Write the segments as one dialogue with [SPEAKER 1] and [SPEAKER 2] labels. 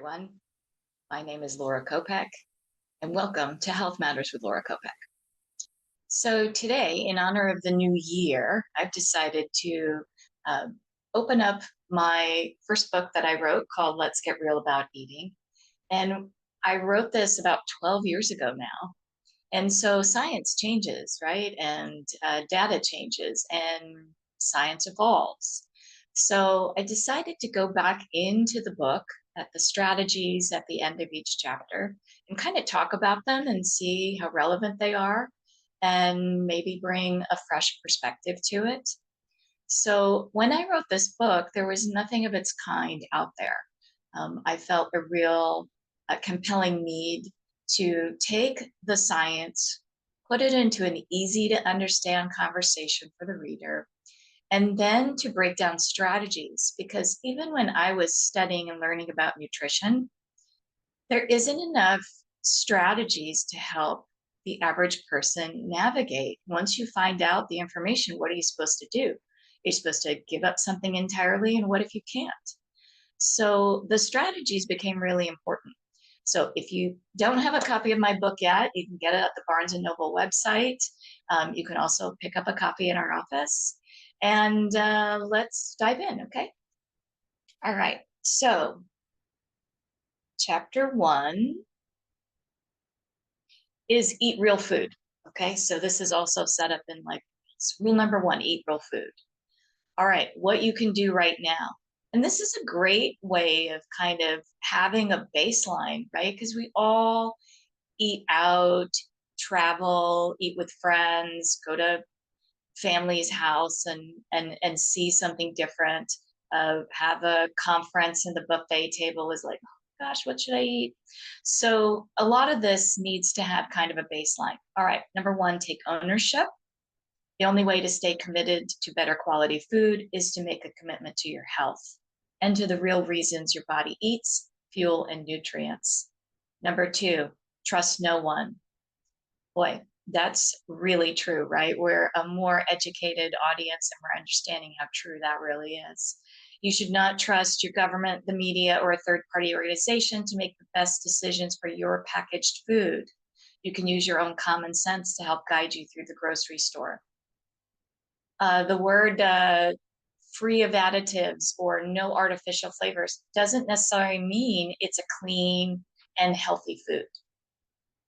[SPEAKER 1] everyone. My name is Laura Kopek, and welcome to Health Matters with Laura Kopek. So today, in honor of the new year, I've decided to uh, open up my first book that I wrote called Let's Get Real About Eating. And I wrote this about 12 years ago now. And so science changes, right? And data changes and science evolves. So I decided to go back into the book at the strategies at the end of each chapter and kind of talk about them and see how relevant they are and maybe bring a fresh perspective to it. So when I wrote this book, there was nothing of its kind out there. I felt a real compelling need to take the science, put it into an easy to understand conversation for the reader, and then to break down strategies. Because even when I was studying and learning about nutrition, there isn't enough strategies to help the average person navigate. Once you find out the information, what are you supposed to do? You're supposed to give up something entirely, and what if you can't? So the strategies became really important. So if you don't have a copy of my book yet, you can get it at the Barnes& Noble website. You can also pick up a copy in our office. And let's dive in, okay? All right, so chapter 1 is eat real food, okay? So this is also set up in like rule number 1, eat real food. All right, what you can do right now. And this is a great way of kind of having a baseline, right? Because we all eat out, travel, eat with friends, go to family's house and see something different. Have a conference and the buffet table is like, oh gosh, what should I eat? So a lot of this needs to have kind of a baseline. All right, number 1, take ownership. The only way to stay committed to better quality food is to make a commitment to your health and to the real reasons your body eats, fuel, and nutrients. Number 2, trust no one. Boy, that's really true, right? We're a more educated audience and we're understanding how true that really is. You should not trust your government, the media, or a third-party organization to make the best decisions for your packaged food. You can use your own common sense to help guide you through the grocery store. The word free of additives or no artificial flavors doesn't necessarily mean it's a clean and healthy food.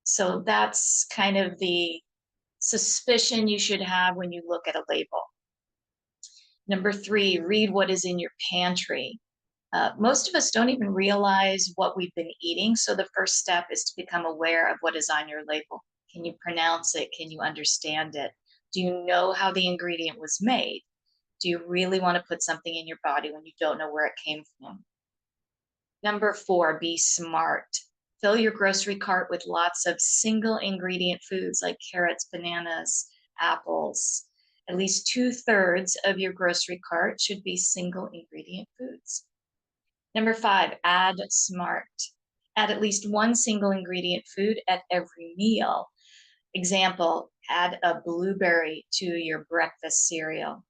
[SPEAKER 1] So that's kind of the suspicion you should have when you look at a label. Number 3, read what is in your pantry. Most of us don't even realize what we've been eating. So the first step is to become aware of what is on your label. Can you pronounce it? Can you understand it? Do you know how the ingredient was made? Do you really want to put something in your body when you don't know where it came from? Number 4, be smart. Fill your grocery cart with lots of single ingredient foods like carrots, bananas, apples. At least 2/3 of your grocery cart should be single ingredient foods. Number 5, add smart. Add at least one single ingredient food at every meal. Example, add a blueberry to your breakfast cereal.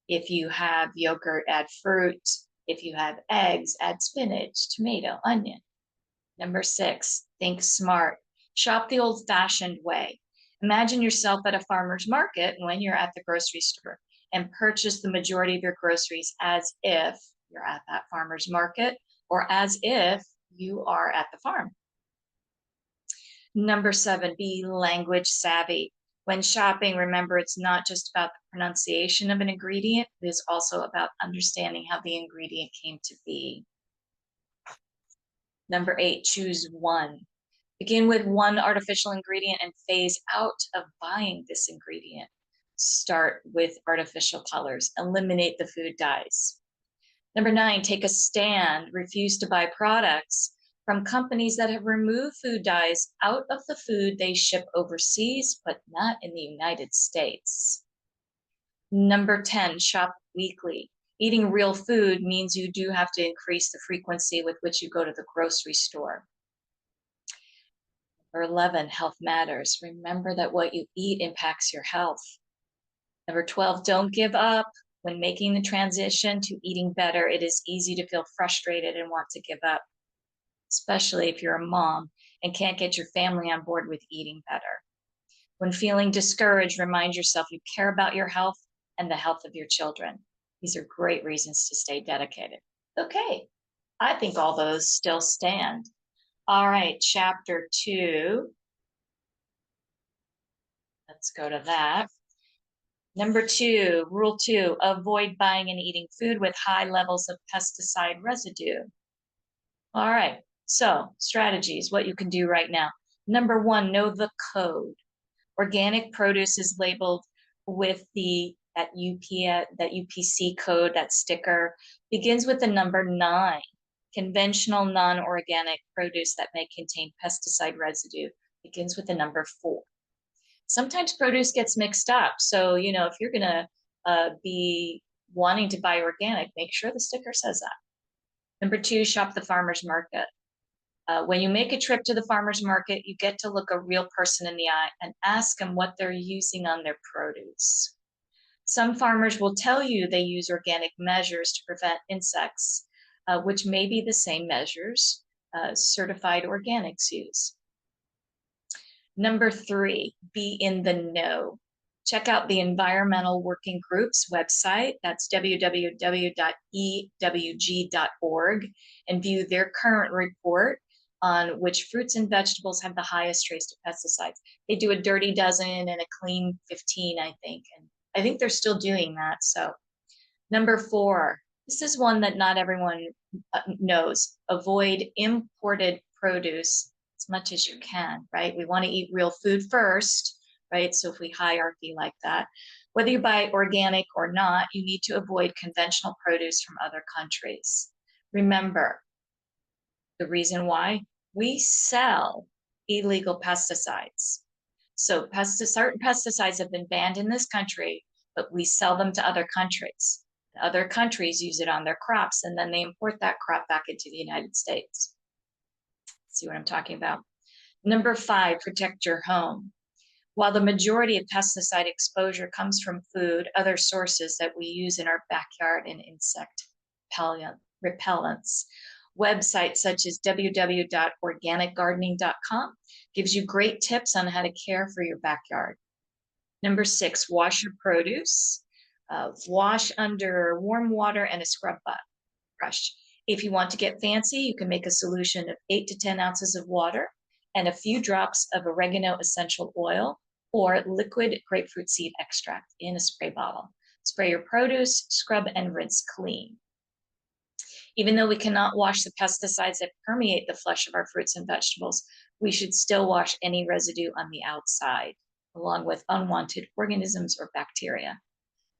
[SPEAKER 1] If you have yogurt, add fruit. If you have eggs, add spinach, tomato, onion. Number 6, think smart. Shop the old-fashioned way. Imagine yourself at a farmer's market when you're at the grocery store and purchase the majority of your groceries as if you're at that farmer's market or as if you are at the farm. Number 7, be language savvy. When shopping, remember it's not just about the pronunciation of an ingredient, it is also about understanding how the ingredient came to be. Number 8, choose one. Begin with one artificial ingredient and phase out of buying this ingredient. Start with artificial colors. Eliminate the food dyes. Number 9, take a stand. Refuse to buy products from companies that have removed food dyes out of the food they ship overseas, but not in the United States. Number 10, shop weekly. Eating real food means you do have to increase the frequency with which you go to the grocery store. Number 11, health matters. Remember that what you eat impacts your health. Number 12, don't give up. When making the transition to eating better, it is easy to feel frustrated and want to give up. especially if you're a mom and can't get your family on board with eating better. When feeling discouraged, remind yourself you care about your health and the health of your children. These are great reasons to stay dedicated. Okay, I think all those still stand. All right, chapter 2. Let's go to that. Number 2, rule 2, avoid buying and eating food with high levels of pesticide residue. All right, so strategies, what you can do right now. Number 1, know the code. Organic produce is labeled with that UPC code, that sticker, begins with the number 9. Conventional non-organic produce that may contain pesticide residue begins with the number 4. Sometimes produce gets mixed up. So, if you're going to be wanting to buy organic, make sure the sticker says that. Number 2, shop the farmer's market. When you make a trip to the farmer's market, you get to look a real person in the eye and ask them what they're using on their produce. Some farmers will tell you they use organic measures to prevent insects, which may be the same measures certified organics use. Number 3, be in the know. Check out the Environmental Working Group's website. That's www.ewg.org, and view their current report on which fruits and vegetables have the highest trace of pesticides. They do a dirty dozen and a clean 15, I think. And I think they're still doing that. So number 4, this is one that not everyone knows. Avoid imported produce as much as you can, right? We want to eat real food first, right? So if we hierarchy like that, whether you buy organic or not, you need to avoid conventional produce from other countries. Remember, the reason why we sell illegal pesticides. So certain pesticides have been banned in this country, but we sell them to other countries. Other countries use it on their crops, and then they import that crop back into the United States. See what I'm talking about? Number 5, protect your home. While the majority of pesticide exposure comes from food, other sources that we use in our backyard and insect repellents. Websites such as www.organicgardening.com gives you great tips on how to care for your backyard. Number 6, wash your produce. Wash under warm water and a scrub brush. If you want to get fancy, you can make a solution of 8 to 10 ounces of water and a few drops of oregano essential oil or liquid grapefruit seed extract in a spray bottle. Spray your produce, scrub, and rinse clean. Even though we cannot wash the pesticides that permeate the flesh of our fruits and vegetables, we should still wash any residue on the outside, along with unwanted organisms or bacteria.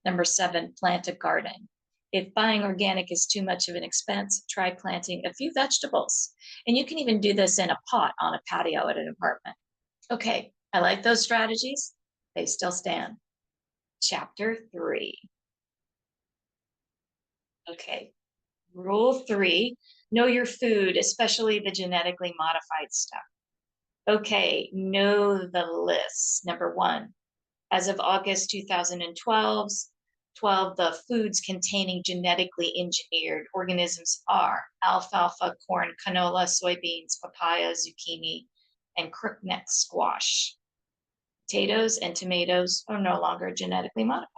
[SPEAKER 1] Number 7, plant a garden. If buying organic is too much of an expense, try planting a few vegetables. And you can even do this in a pot on a patio at an apartment. Okay, I like those strategies. They still stand. Chapter 3. Okay, rule 3, know your food, especially the genetically modified stuff. Okay, know the list. Number 1, as of August 2012, the foods containing genetically engineered organisms are alfalfa, corn, canola, soybeans, papaya, zucchini, and crookneck squash. Potatoes and tomatoes are no longer genetically modified.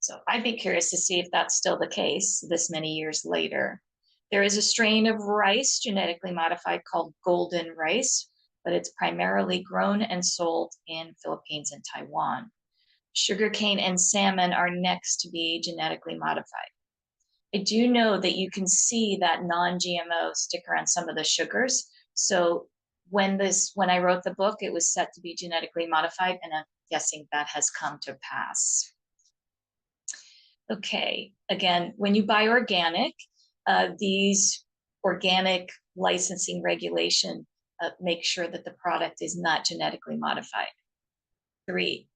[SPEAKER 1] So I'd be curious to see if that's still the case this many years later. There is a strain of rice genetically modified called golden rice, but it's primarily grown and sold in Philippines and Taiwan. Sugarcane and salmon are next to be genetically modified. I do know that you can see that non-GMO sticker on some of the sugars. So when I wrote the book, it was set to be genetically modified, and I'm guessing that has come to pass. Okay, again, when you buy organic, these organic licensing regulation make sure that the product is not genetically modified. 3,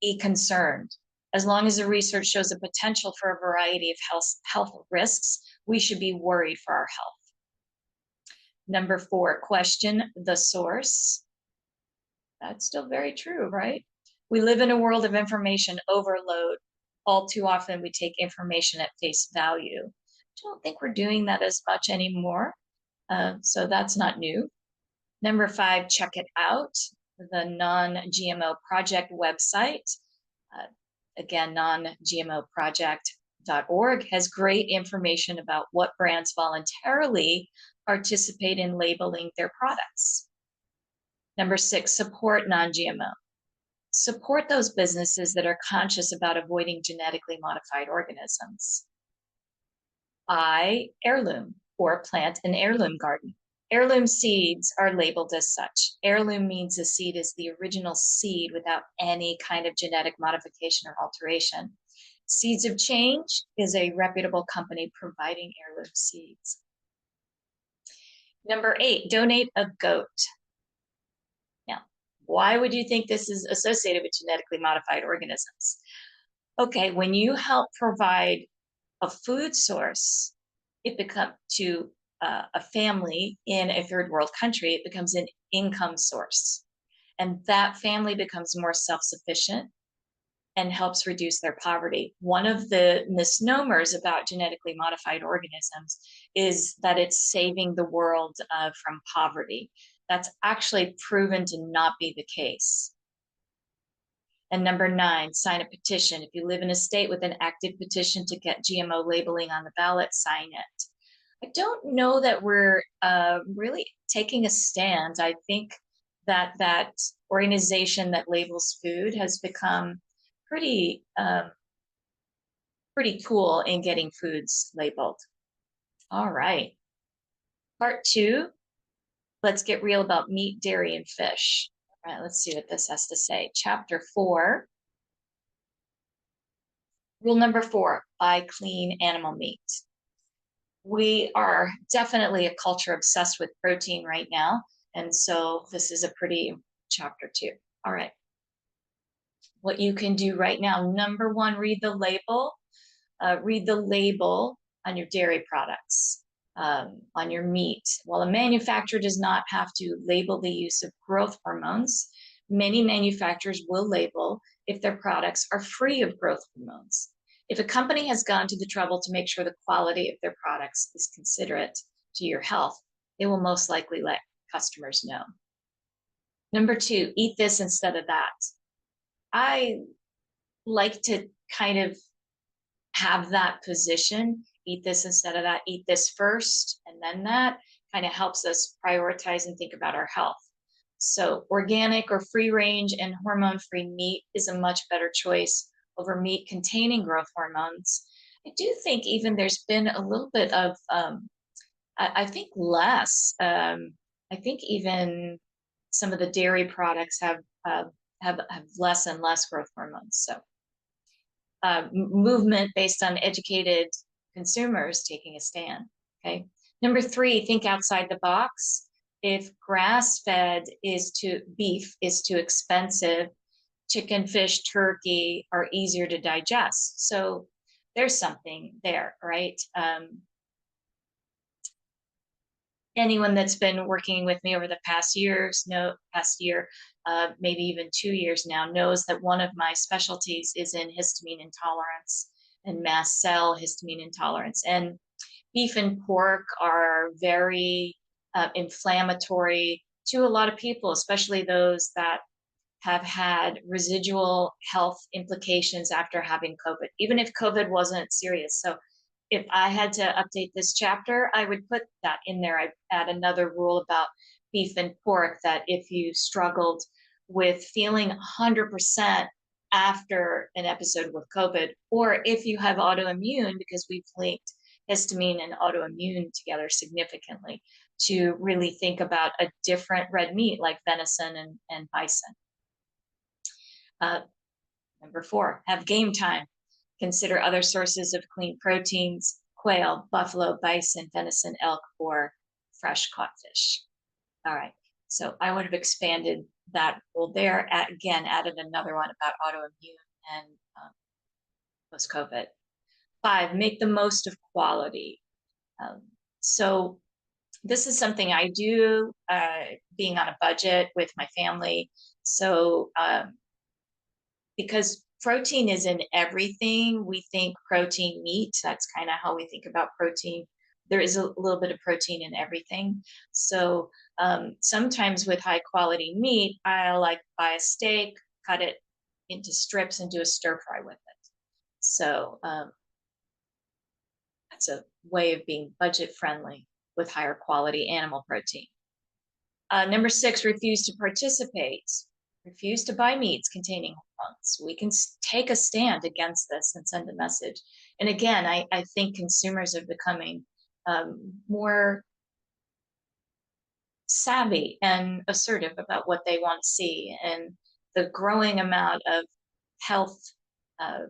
[SPEAKER 1] be concerned. As long as the research shows a potential for a variety of health risks, we should be worried for our health. Number 4, question the source. That's still very true, right? We live in a world of information overload. All too often, we take information at face value. I don't think we're doing that as much anymore. So that's not new. Number 5, check it out. The Non-GMO Project website, uh, again, non-GMOproject.org, has great information about what brands voluntarily participate in labeling their products. Number 6, support non-GMO. Support those businesses that are conscious about avoiding genetically modified organisms. Heirloom, or plant an heirloom garden. Heirloom seeds are labeled as such. Heirloom means the seed is the original seed without any kind of genetic modification or alteration. Seeds of Change is a reputable company providing heirloom seeds. Number 8, donate a goat. Now, why would you think this is associated with genetically modified organisms? Okay, when you help provide a food source, it becomes to a family in a third world country, it becomes an income source. And that family becomes more self sufficient and helps reduce their poverty. One of the misnomers about genetically modified organisms is that it's saving the world from poverty. That's actually proven to not be the case. And number 9, sign a petition. If you live in a state with an active petition to get GMO labeling on the ballot, sign it. I don't know that we're really taking a stand. I think that that organization that labels food has become pretty pretty cool in getting foods labeled. All right. Part 2, let's get real about meat, dairy, and fish. All right, let's see what this has to say. Chapter 4. Rule number 4, buy clean animal meat. We are definitely a culture obsessed with protein right now. And so this is a pretty chapter 2. All right. What you can do right now, number 1, read the label. Read the label on your dairy products, on your meat. While a manufacturer does not have to label the use of growth hormones, many manufacturers will label if their products are free of growth hormones. If a company has gone to the trouble to make sure the quality of their products is considerate to your health, they will most likely let customers know. Number 2, eat this instead of that. I like to kind of have that position, eat this instead of that, eat this first, and then that kind of helps us prioritize and think about our health. So organic or free range and hormone-free meat is a much better choice over meat containing growth hormones. I do think even there's been a little bit of, I think less. I think even some of the dairy products have less and less growth hormones. So movement based on educated consumers taking a stand. Okay. Number 3, think outside the box. If grass-fed beef is too expensive, chicken, fish, turkey are easier to digest. So there's something there, right? Anyone that's been working with me over the past year, maybe even 2 years now, knows that one of my specialties is in histamine intolerance and mast cell histamine intolerance. And beef and pork are very inflammatory to a lot of people, especially those that have had residual health implications after having COVID, even if COVID wasn't serious. So if I had to update this chapter, I would put that in there. I'd add another rule about beef and pork, that if you struggled with feeling 100% after an episode with COVID, or if you have autoimmune, because we've linked histamine and autoimmune together significantly, to really think about a different red meat like venison and bison. Number 4, have game time. Consider other sources of clean proteins: quail, buffalo, bison, venison, elk, or fresh caught fish. All right, so I would have expanded that rule there. Again, added another one about autoimmune and post-COVID. 5, make the most of quality. So this is something I do, being on a budget with my family. So because protein is in everything, we think protein meat. That's kind of how we think about protein. there is a little bit of protein in everything. So sometimes with high quality meat, I like buy a steak, cut it into strips, and do a stir fry with it. So that's a way of being budget friendly with higher quality animal protein. Number 6, refuse to participate. Refuse to buy meats containing hormones. We can take a stand against this and send a message. And again, I think consumers are becoming more savvy and assertive about what they want to see. And the growing amount of health uh,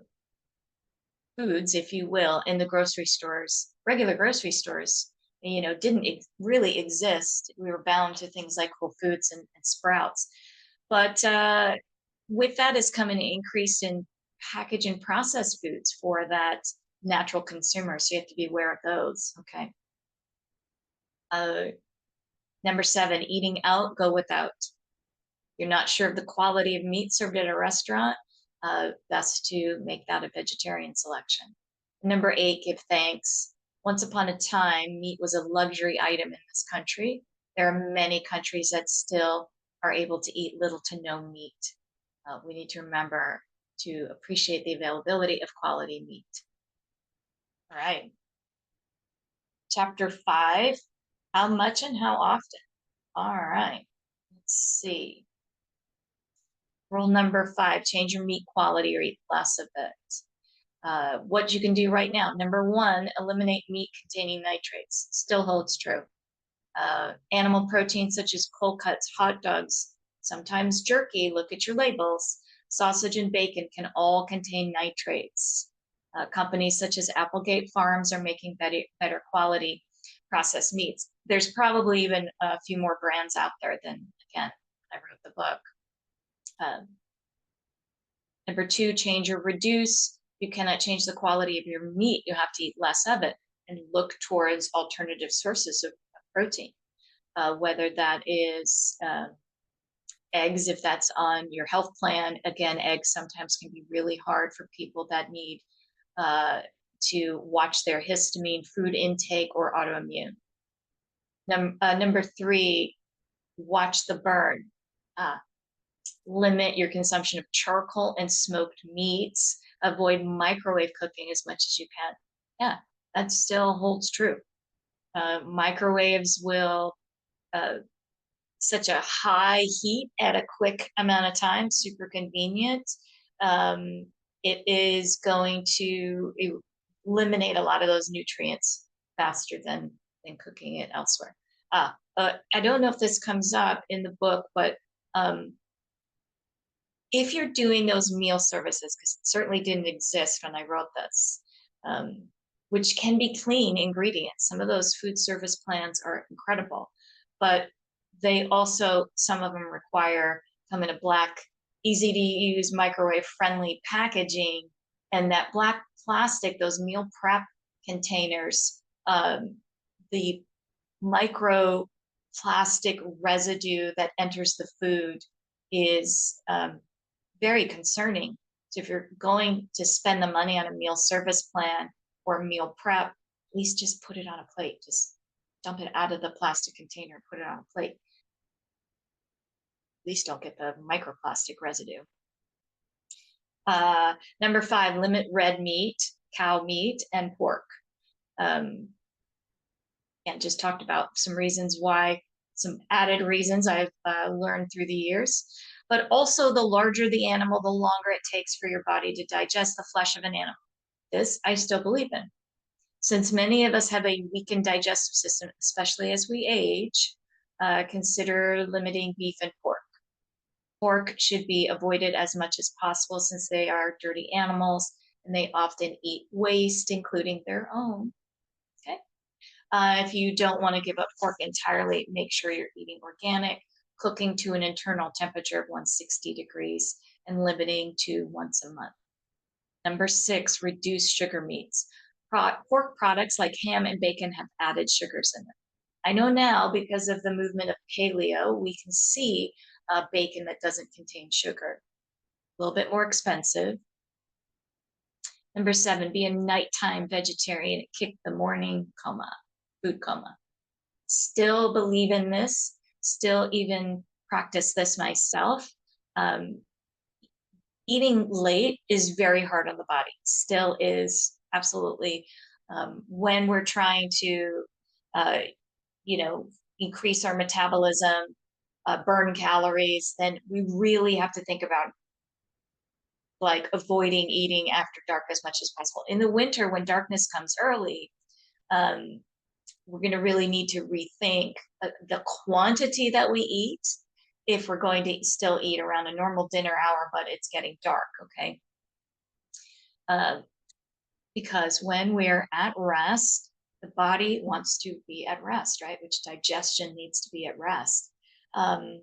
[SPEAKER 1] foods, if you will, in the grocery stores, regular grocery stores, didn't really exist. We were bound to things like Whole Foods and Sprouts. But with that has come an increase in packaged and processed foods for that natural consumer. So you have to be aware of those. Okay. Uh, Number 7, eating out, go without. You're not sure of the quality of meat served at a restaurant, best to make that a vegetarian selection. Number 8, give thanks. Once upon a time, meat was a luxury item in this country. There are many countries that still are able to eat little to no meat. We need to remember to appreciate the availability of quality meat. All right. Chapter 5, how much and how often? All right. Let's see. Rule number 5, change your meat quality or eat less of it. What you can do right now. Number 1, eliminate meat containing nitrates. Still holds true. Animal proteins such as cold cuts, hot dogs, sometimes jerky, look at your labels, sausage and bacon can all contain nitrates. Companies such as Applegate Farms are making better quality processed meats. There's probably even a few more brands out there than, again, I wrote the book. Number 2, change or reduce. You cannot change the quality of your meat. You have to eat less of it and look towards alternative sources of protein, whether that is eggs, if that's on your health plan. Again, eggs sometimes can be really hard for people that need to watch their histamine, food intake, or autoimmune. Number 3, watch the burn. Limit your consumption of charcoal and smoked meats. Avoid microwave cooking as much as you can. Yeah, that still holds true. Microwaves will such a high heat at a quick amount of time, super convenient. It is going to eliminate a lot of those nutrients faster than cooking it elsewhere. I don't know if this comes up in the book, but if you're doing those meal services, because it certainly didn't exist when I wrote this, which can be clean ingredients. Some of those food service plans are incredible, but they also, some of them come in a black, easy to use, microwave friendly packaging. And that black plastic, those meal prep containers, the micro plastic residue that enters the food is very concerning. So if you're going to spend the money on a meal service plan or meal prep, at least just put it on a plate. Just dump it out of the plastic container, put it on a plate. At least don't get the microplastic residue. Number 5, limit red meat, cow meat, and pork. And just talked about some reasons why, some added reasons I've learned through the years. But also, the larger the animal, the longer it takes for your body to digest the flesh of an animal. This I still believe in. Since many of us have a weakened digestive system, especially as we age, consider limiting beef and pork. Pork should be avoided as much as possible since they are dirty animals and they often eat waste, including their own. Okay. If you don't want to give up pork entirely, make sure you're eating organic, cooking to an internal temperature of 160 degrees, and limiting to once a month. Number 6, reduce sugar meats. Pork products like ham and bacon have added sugars in them. I know now, because of the movement of paleo, we can see bacon that doesn't contain sugar. A little bit more expensive. Number 7, be a nighttime vegetarian. Kick the morning coma. food coma. Still believe in this, still even practice this myself. Um, Eating late is very hard on the body, still is absolutely. When we're trying to, uh, you know, increase our metabolism, burn calories, then we really have to think about like avoiding eating after dark as much as possible. In the winter, when darkness comes early, um, we're going to really need to rethink the quantity that we eat if we're going to still eat around a normal dinner hour, but it's getting dark. Okay. Uh, because when we're at rest, the body wants to be at rest, right? Which digestion needs to be at rest. Um,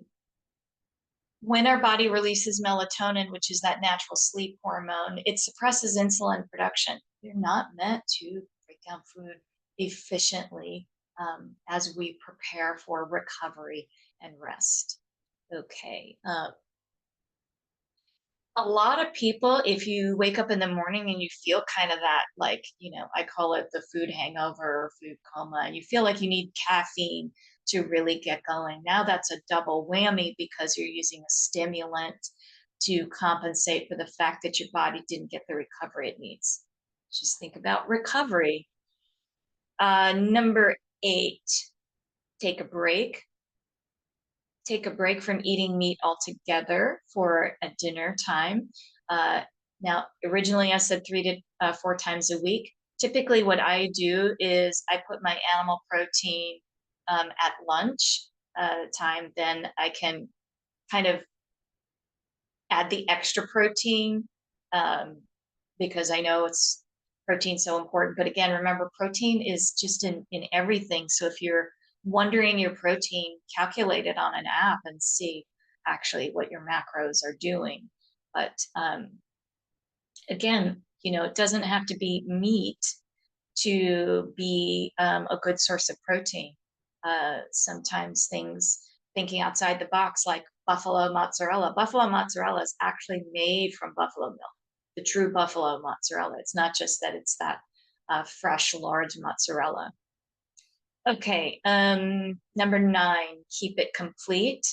[SPEAKER 1] when our body releases melatonin, which is that natural sleep hormone, it suppresses insulin production. You're not meant to break down food efficiently as we prepare for recovery and rest. Okay. A lot of people, if you wake up in the morning and you feel kind of that, like, I call it the food hangover or food coma, and you feel like you need caffeine to really get going. Now that's a double whammy because you're using a stimulant to compensate for the fact that your body didn't get the recovery it needs. Just think about recovery. Number 8, take a break. Take a break from eating meat altogether for a dinner time. Uh, Now, originally I said 3 to 4 times a week. Typically, what I do is I put my animal protein at lunch time. Then I can kind of add the extra protein um, because I know it's protein so important. But again, remember, protein is just in everything. So if you're wondering your protein, calculate it on an app and see actually what your macros are doing. But again, it doesn't have to be meat to be a good source of protein. Sometimes things thinking outside the box, like buffalo mozzarella. Buffalo mozzarella is actually made from buffalo milk, the true buffalo mozzarella. It's not just that it's that fresh, large mozzarella. Okay, number 9, keep it complete.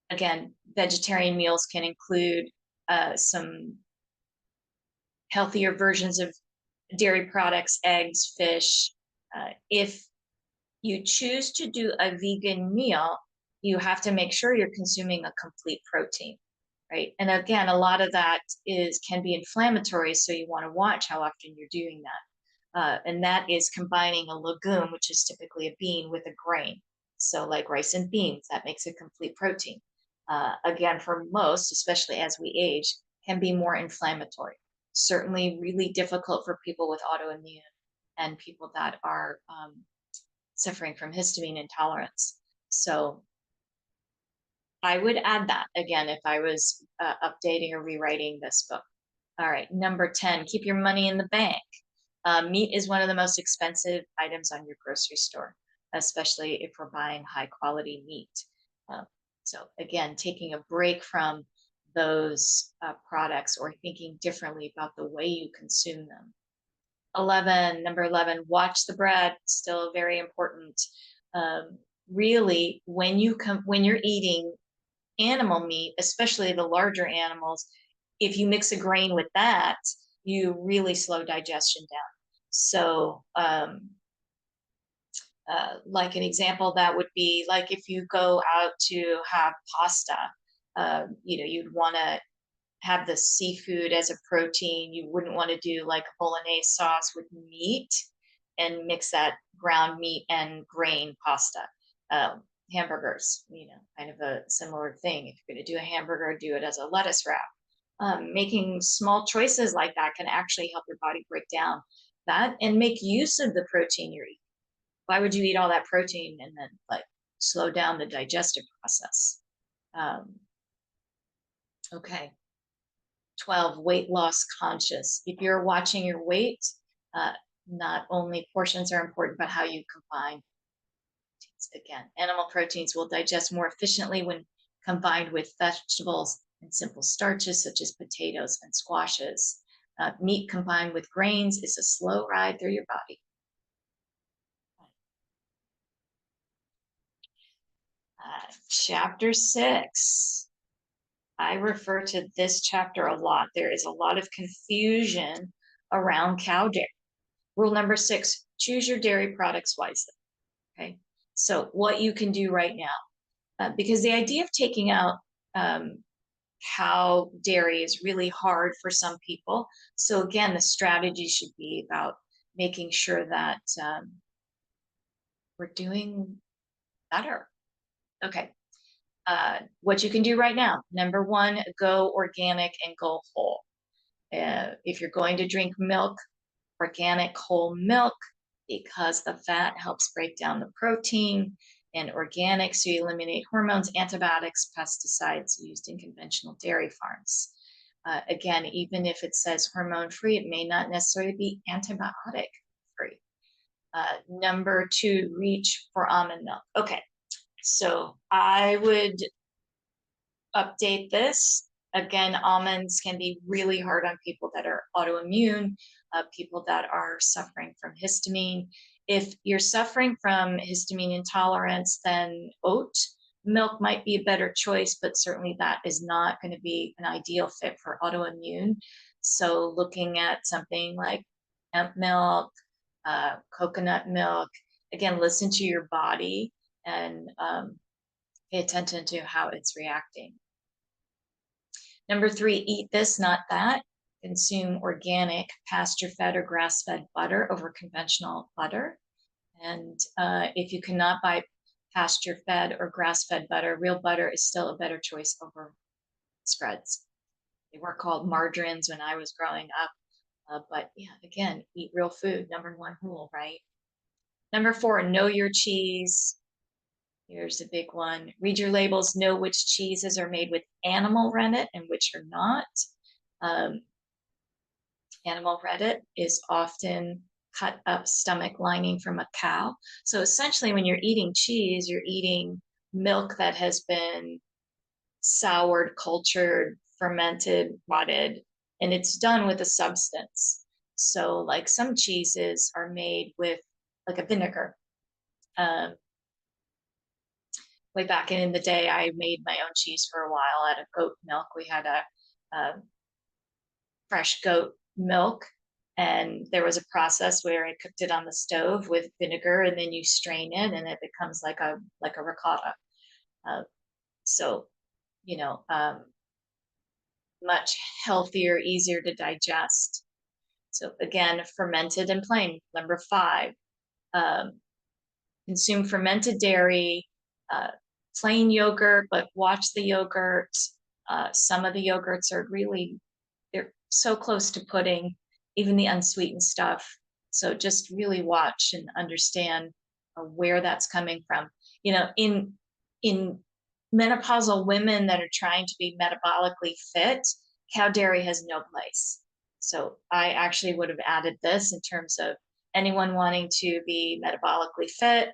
[SPEAKER 1] Again, vegetarian meals can include some healthier versions of dairy products, eggs, fish. If you choose to do a vegan meal, you have to make sure you're consuming a complete protein, right? And again, a lot of that can be inflammatory, so you want to watch how often you're doing that. And that is combining a legume, which is typically a bean, with a grain. So, like rice and beans, that makes a complete protein. Again, for most, especially as we age, can be more inflammatory. Certainly, really difficult for people with autoimmune and people that are suffering from histamine intolerance. So, I would add that again if I was updating or rewriting this book. All right, number 10, keep your money in the bank. Meat is one of the most expensive items on your grocery store, especially if we're buying high quality meat. Uh, so, again, taking a break from those products or thinking differently about the way you consume them. Number 11, watch the bread, still very important. Really, when you're eating animal meat, especially the larger animals, if you mix a grain with that, you really slow digestion down. So, like an example, that would be like if you go out to have pasta, you'd want to have the seafood as a protein. You wouldn't want to do like a bolognese sauce with meat and mix that ground meat and grain pasta. Hamburgers, kind of a similar thing. If you're going to do a hamburger, do it as a lettuce wrap. Making small choices like that can actually help your body break down that and make use of the protein you're eating. Why would you eat all that protein and then like slow down the digestive process? Um, okay. 12, weight loss conscious. If you're watching your weight, uh, not only portions are important, but how you combine. Again, animal proteins will digest more efficiently when combined with vegetables and simple starches such as potatoes and squashes. Meat combined with grains is a slow ride through your body. Chapter 6. I refer to this chapter a lot. There is a lot of confusion around cow dairy. Rule number 6, choose your dairy products wisely. Okay. So what you can do right now, because the idea of taking out cow dairy is really hard for some people. So again, the strategy should be about making sure that we're doing better. Okay. What you can do right now, number 1, go organic and go whole. If you're going to drink milk, organic whole milk, because the fat helps break down the protein, and organic, so you eliminate hormones, antibiotics, pesticides used in conventional dairy farms. Again, even if it says hormone free, it may not necessarily be antibiotic free. Number 2, reach for almond milk. Okay, so I would update this. Again, almonds can be really hard on people that are autoimmune, people that are suffering from histamine. If you're suffering from histamine intolerance, then oat milk might be a better choice, but certainly that is not going to be an ideal fit for autoimmune. So looking at something like hemp milk, coconut milk, again, listen to your body and pay attention to how it's reacting. Number 3, eat this, not that. Consume organic, pasture-fed or grass-fed butter over conventional butter. And if you cannot buy pasture-fed or grass-fed butter, real butter is still a better choice over spreads. They were called margarines when I was growing up. But yeah, again, eat real food. Number 1 rule, right? Number 4, know your cheese. Here's a big one. Read your labels, know which cheeses are made with animal rennet and which are not. Animal rennet is often cut up stomach lining from a cow. So essentially when you're eating cheese, you're eating milk that has been soured, cultured, fermented, rotted, and it's done with a substance. So like some cheeses are made with like a vinegar. Way back in the day, I made my own cheese for a while out of goat milk. We had a fresh goat milk, and there was a process where I cooked it on the stove with vinegar, and then you strain it, and it becomes like a ricotta. So, you know, much healthier, easier to digest. So again, fermented and plain. Number 5, consume fermented dairy, plain yogurt, but watch the yogurt. Some of the yogurts are really, they're so close to pudding, even the unsweetened stuff. So just really watch and understand where that's coming from. You know, in menopausal women that are trying to be metabolically fit, cow dairy has no place. So I actually would have added this in terms of anyone wanting to be metabolically fit,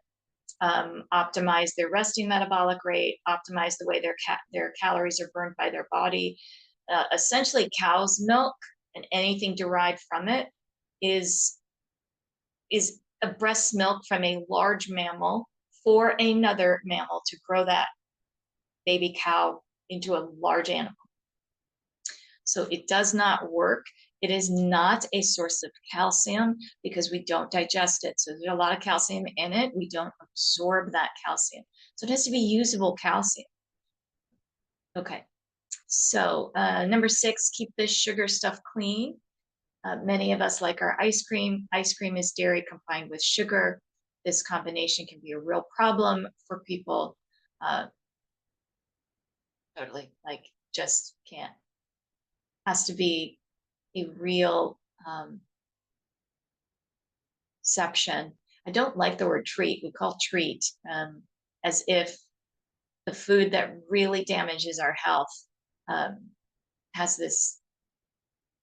[SPEAKER 1] optimize their resting metabolic rate, optimize the way their calories are burned by their body. Essentially, cow's milk and anything derived from it is a breast milk from a large mammal for another mammal to grow that baby cow into a large animal. So it does not work. It is not a source of calcium because we don't digest it. So there's a lot of calcium in it. We don't absorb that calcium. So it has to be usable calcium. Okay. So number 6, keep this sugar stuff clean. Many of us like our ice cream. Ice cream is dairy combined with sugar. This combination can be a real problem for people. Totally, like just can't. Has to be a real exception. I don't like the word treat. We call treat as if the food that really damages our health has this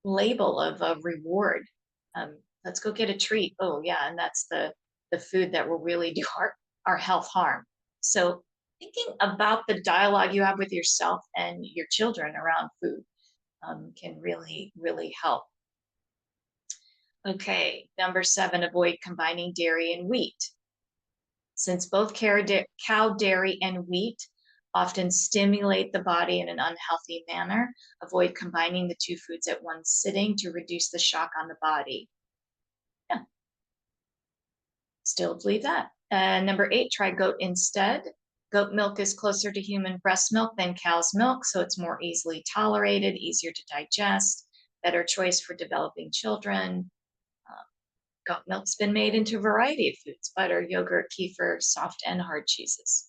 [SPEAKER 1] label of a reward. Let's go get a treat. Oh yeah, and that's the food that will really do our health harm. So thinking about the dialogue you have with yourself and your children around food can really, really help. Okay, number 7, avoid combining dairy and wheat. Since both cow dairy and wheat often stimulate the body in an unhealthy manner. Avoid combining the two foods at one sitting to reduce the shock on the body. Yeah, still believe that. Number 8, try goat instead. Goat milk is closer to human breast milk than cow's milk, so it's more easily tolerated, easier to digest, better choice for developing children. Uh, Goat milk's been made into a variety of foods: butter, yogurt, kefir, soft and hard cheeses.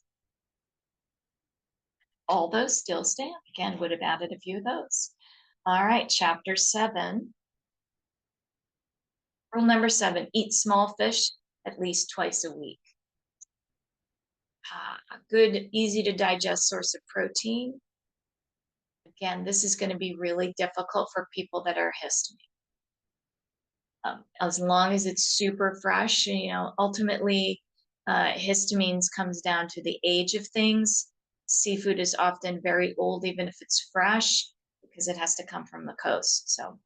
[SPEAKER 1] All those still stand. Again, would have added a few of those. All right, chapter 7. Rule number 7, eat small fish at least twice a week. A good, easy to digest source of protein. Again, this is going to be really difficult for people that are histamine. As long as it's super fresh, ultimately histamines comes down to the age of things. Seafood is often very old, even if it's fresh, because it has to come from the coast. So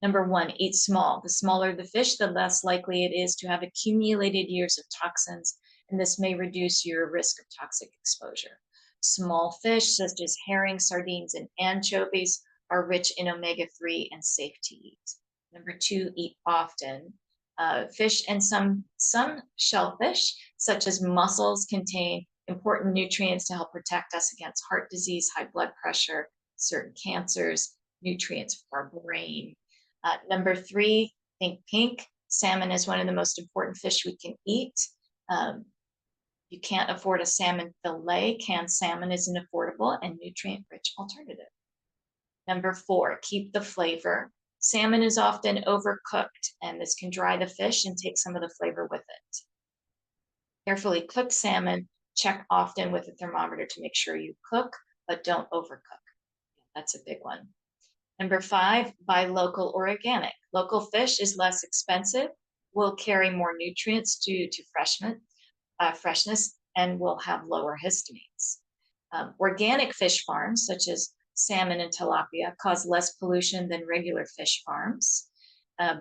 [SPEAKER 1] number 1, eat small. The smaller the fish, the less likely it is to have accumulated years of toxins, and this may reduce your risk of toxic exposure. Small fish, such as herring, sardines, and anchovies, are rich in omega-3 and safe to eat. Number 2, eat often. Fish and some shellfish, such as mussels, contain important nutrients to help protect us against heart disease, high blood pressure, certain cancers, nutrients for our brain. Number 3, think pink. Salmon is one of the most important fish we can eat. You can't afford a salmon fillet. Canned salmon is an affordable and nutrient-rich alternative. Number 4, keep the flavor. Salmon is often overcooked, and this can dry the fish and take some of the flavor with it. Carefully cooked salmon, check often with a thermometer to make sure you cook, but don't overcook. That's a big one. Number 5, buy local or organic. Local fish is less expensive, will carry more nutrients due to freshness, and will have lower histamines. Organic fish farms, such as salmon and tilapia, cause less pollution than regular fish farms.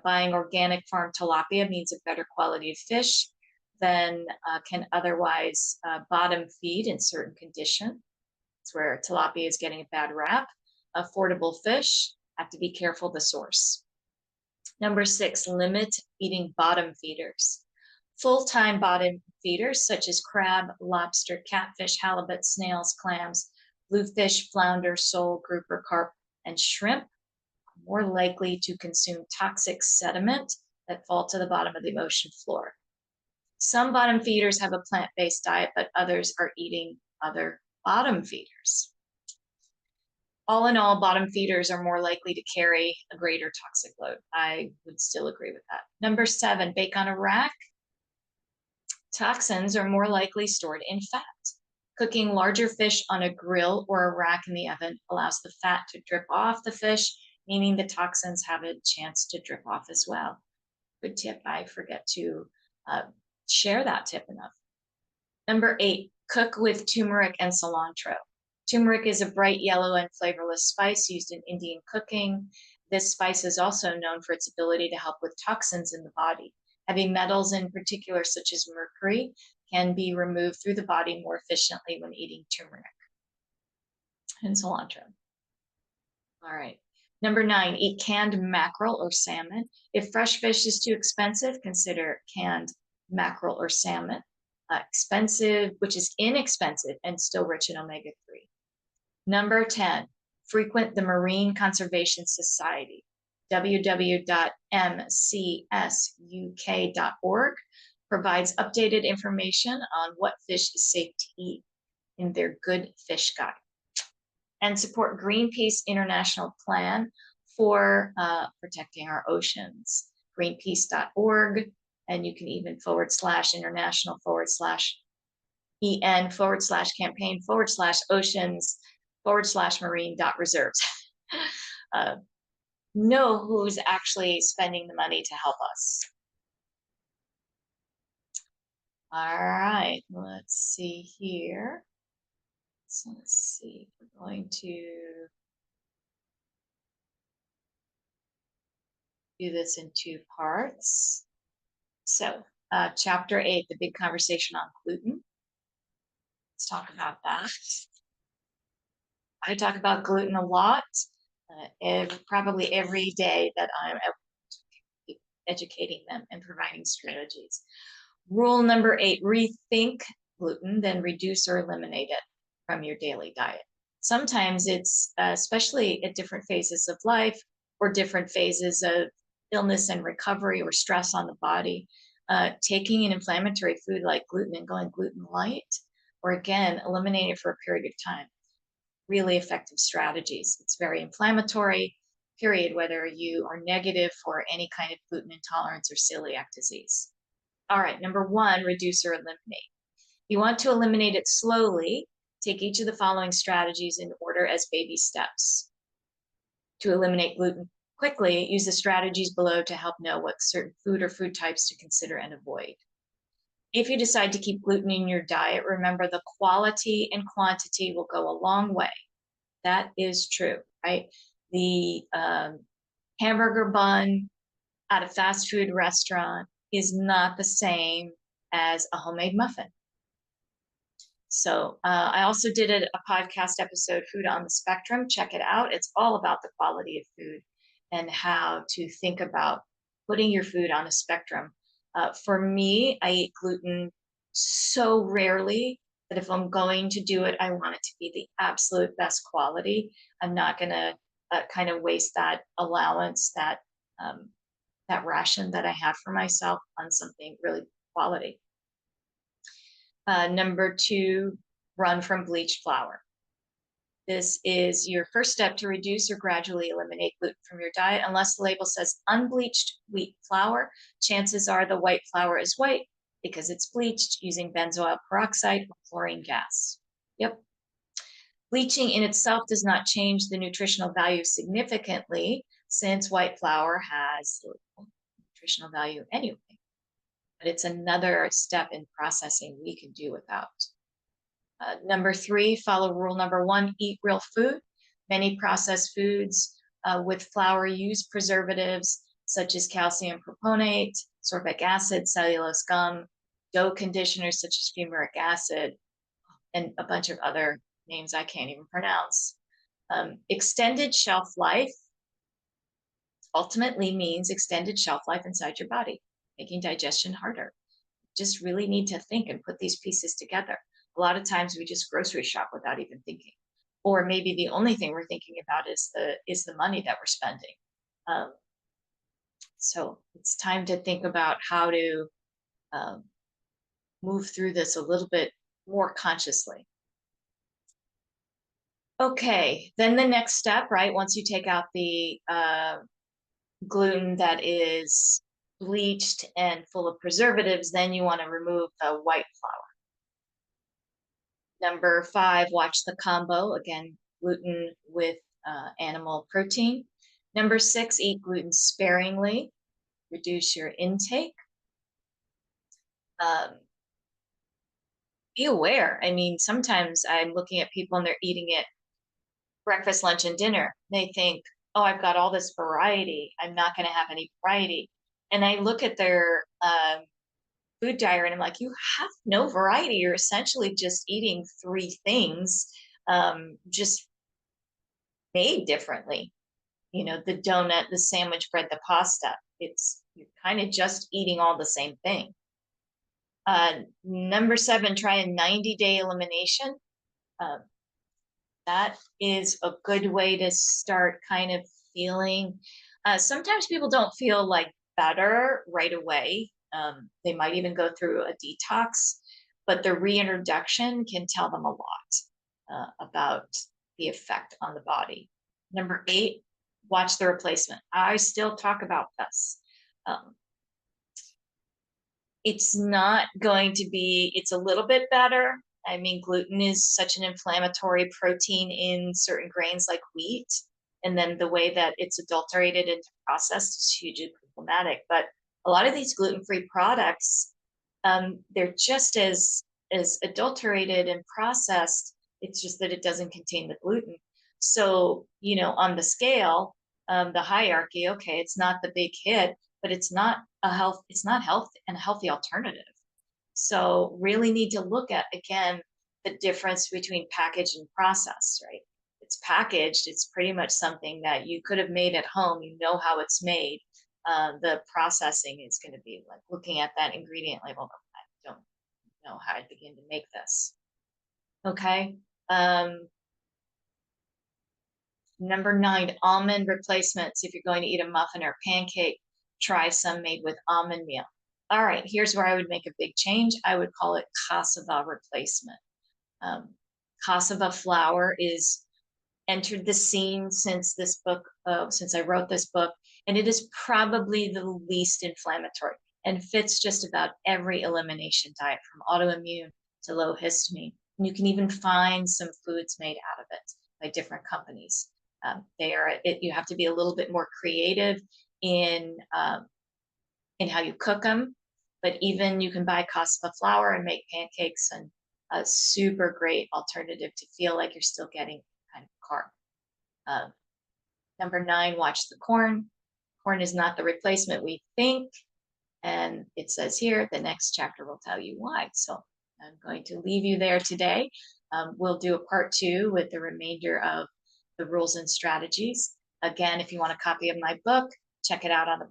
[SPEAKER 1] Buying organic farm tilapia means a better quality of fish than can otherwise bottom feed in certain conditions. It's where tilapia is getting a bad rap. Affordable fish, have to be careful the source. Number 6, limit eating bottom feeders. Full-time bottom feeders such as crab, lobster, catfish, halibut, snails, clams, bluefish, flounder, sole, grouper, carp, and shrimp are more likely to consume toxic sediment that fall to the bottom of the ocean floor. Some bottom feeders have a plant-based diet, but others are eating other bottom feeders. All in all, bottom feeders are more likely to carry a greater toxic load. I would still agree with that. Number 7, bake on a rack. Toxins are more likely stored in fat. Cooking larger fish on a grill or a rack in the oven allows the fat to drip off the fish, meaning the toxins have a chance to drip off as well. Good tip. I forget to share that tip enough. Number 8, cook with turmeric and cilantro. Turmeric is a bright yellow and flavorless spice used in Indian cooking. This spice is also known for its ability to help with toxins in the body. Heavy metals in particular, such as mercury, can be removed through the body more efficiently when eating turmeric and cilantro. All right. Number 9, eat canned mackerel or salmon. If fresh fish is too expensive, consider canned mackerel or salmon. Which is inexpensive and still rich in omega-3. Number 10, frequent the Marine Conservation Society. www.mcsuk.org provides updated information on what fish is safe to eat in their Good Fish Guide. And support Greenpeace International Plan for protecting our oceans. Greenpeace.org, and you can even /international/en/campaign/oceans/marine.reserves. Know who's actually spending the money to help us. All right, let's see here. So let's see, we're going to do this in 2 parts. So chapter 8, the big conversation on gluten. Let's talk about that. I talk about gluten a lot, probably every day that I'm educating them and providing strategies. Rule number 8, rethink gluten, then reduce or eliminate it from your daily diet. Sometimes it's, especially at different phases of life or different phases of illness and recovery or stress on the body, taking an inflammatory food like gluten and going gluten light, or again, eliminating it for a period of time. Really effective strategies. It's very inflammatory, period, whether you are negative for any kind of gluten intolerance or celiac disease. All right, number 1, reduce or eliminate. You want to eliminate it slowly. Take each of the following strategies in order as baby steps. To eliminate gluten quickly, use the strategies below to help know what certain food or food types to consider and avoid. If you decide to keep gluten in your diet, remember the quality and quantity will go a long way. That is true, right? The hamburger bun at a fast food restaurant is not the same as a homemade muffin. So I also did a podcast episode, Food on the Spectrum. Check it out. It's all about the quality of food and how to think about putting your food on a spectrum. For me, I eat gluten so rarely that if I'm going to do it, I want it to be the absolute best quality. I'm not going to kind of waste that allowance, um, that ration that I have for myself on something really quality. Number 2, run from bleached flour. This is your first step to reduce or gradually eliminate gluten from your diet. Unless the label says unbleached wheat flour, chances are the white flour is white because it's bleached using benzoyl peroxide or chlorine gas. Yep. Bleaching in itself does not change the nutritional value significantly since white flour has nutritional value anyway. But it's another step in processing we can do without. Number 3, follow rule number 1, eat real food. Many processed foods with flour use preservatives such as calcium propionate, sorbic acid, cellulose gum, dough conditioners such as fumaric acid, and a bunch of other names I can't even pronounce. Extended shelf life ultimately means extended shelf life inside your body, making digestion harder. Just really need to think and put these pieces together. A lot of times we just grocery shop without even thinking, or maybe the only thing we're thinking about is the money that we're spending. So it's time to think about how to move through this a little bit more consciously. Okay, then the next step, right? Once you take out the gluten that is bleached and full of preservatives, then you want to remove the white flour. Number 5, watch the combo. Again, gluten with animal protein. Number 6, eat gluten sparingly. Reduce your intake. Be aware. I mean, sometimes I'm looking at people and they're eating it breakfast, lunch, and dinner. They think, oh, I've got all this variety. I'm not going to have any variety. And I look at their food diary and I'm like, you have no variety. You're essentially just eating 3 things, just made differently. You know, the donut, the sandwich bread, the pasta. You're kind of just eating all the same thing. Number 7, try a 90-day elimination. That is a good way to start kind of feeling. Sometimes people don't feel like better right away. They might even go through a detox, but the reintroduction can tell them a lot about the effect on the body. Number 8, watch the replacement. I still talk about this. It's not going to be, it's a little bit better. I mean, gluten is such an inflammatory protein in certain grains like wheat. And then the way that it's adulterated and processed is hugely problematic. But a lot of these gluten-free products, they're just as adulterated and processed. It's just that it doesn't contain the gluten. So, you know, on the scale, the hierarchy, okay, it's not the big hit, but it's not health and a healthy alternative. So really need to look at, again, the difference between packaged and processed, right? it's packaged, it's pretty much something that you could have made at home. You know how it's made. The processing is going to be like looking at that ingredient label. I don't know how to begin to make this. Okay. Number 9, almond replacements. If you're going to eat a muffin or a pancake, try some made with almond meal. All right, here's where I would make a big change. I would call it cassava replacement. Um, Cassava flour is entered the scene since this book, since I wrote this book, and it is probably the least inflammatory and fits just about every elimination diet from autoimmune to low histamine. And you can even find some foods made out of it by different companies. You have to be a little bit more creative in how you cook them, but even you can buy cassava flour and make pancakes, and a super great alternative to feel like you're still getting kind of carb. Um, Number 9, watch the corn. Corn is not the replacement we think. And it says here, the next chapter will tell you why. So I'm going to leave you there today. We'll do a part 2 with the remainder of the rules and strategies. Again, if you want a copy of my book, check it out on the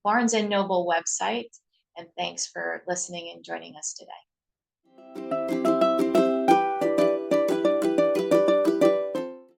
[SPEAKER 1] Barnes and Noble website. And thanks for listening and joining us today.